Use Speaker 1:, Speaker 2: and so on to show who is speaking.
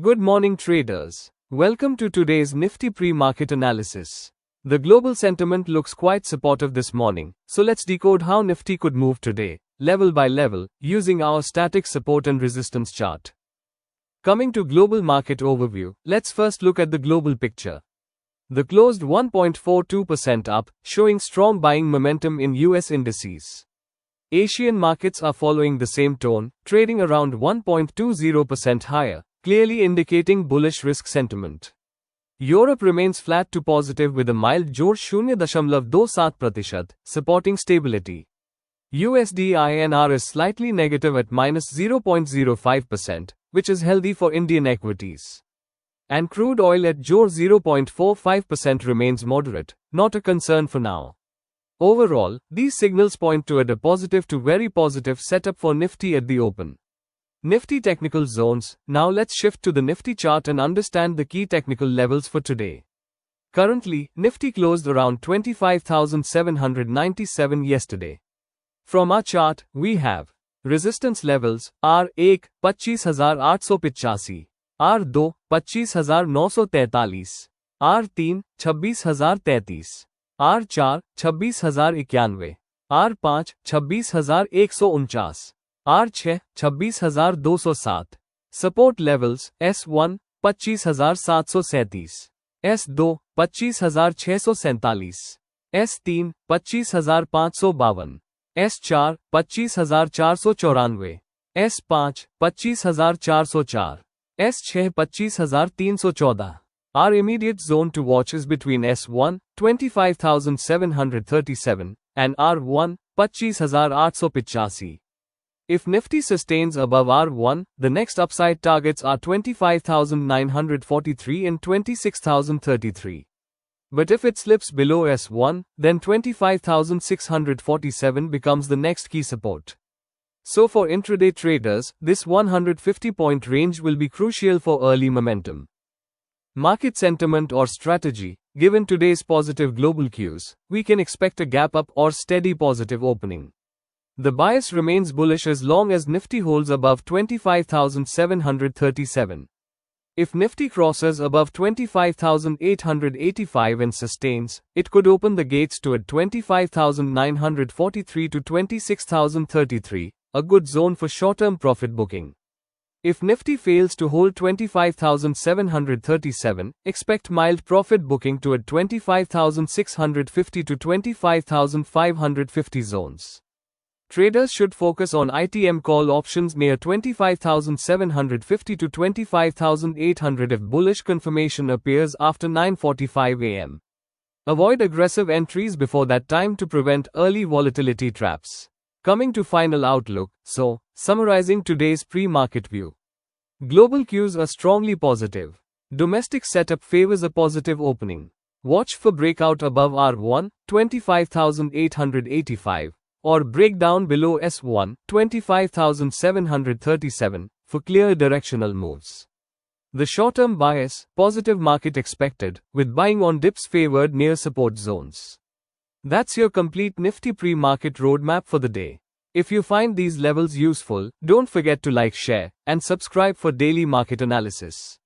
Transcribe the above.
Speaker 1: Good morning traders. Welcome to today's Nifty pre-market analysis. The global sentiment looks quite supportive this morning, so let's decode how Nifty could move today, level by level, using our static support and resistance chart. Coming to global market overview, let's first look at the global picture. The closed 1.42% up, showing strong buying momentum in US indices. Asian markets are following the same tone, trading around 1.20% higher, clearly indicating bullish risk sentiment. Europe remains flat to positive with a mild jor 0.27%, supporting stability. USD INR is slightly negative at -0.05%, which is healthy for Indian equities. And crude oil at jor 0.45% remains moderate, not a concern for now. Overall, these signals point toward a positive to very positive setup for Nifty at the open. Nifty technical zones. Now let's shift to the Nifty chart and understand the key technical levels for today. Currently, Nifty closed around 25,797 yesterday. From our chart, we have resistance levels R1 25,885, R2 25,943, R3 26,033, R4 26,091, R5 26,149, R6 26,207. Support levels S1 25,737, S2 25,647, S3 25,552, S4 25,494, S5 25,404, S6 25,314. Our immediate zone to watch is between S1 25,737 and R1 25,885. If Nifty sustains above R1, the next upside targets are 25,943 and 26,033. But if it slips below S1, then 25,647 becomes the next key support. So for intraday traders, this 150-point range will be crucial for early momentum. Market sentiment or strategy. Given today's positive global cues, we can expect a gap up or steady positive opening. The bias remains bullish as long as Nifty holds above 25,737. If Nifty crosses above 25,885 and sustains, it could open the gates to at 25,943 to 26,033, a good zone for short-term profit booking. If Nifty fails to hold 25,737, expect mild profit booking to at 25,650 to 25,550 zones. Traders should focus on ITM call options near 25,750 to 25,800 if bullish confirmation appears after 9:45 am. Avoid aggressive entries before that time to prevent early volatility traps. Coming to final outlook, summarizing today's pre-market view. Global cues are strongly positive. Domestic setup favors a positive opening. Watch for breakout above R1, 25,885. Or breakdown below S1, 25,737, for clear directional moves. The short-term bias, positive market expected, with buying on dips favored near support zones. That's your complete Nifty pre-market roadmap for the day. If you find these levels useful, don't forget to like, share, and subscribe for daily market analysis.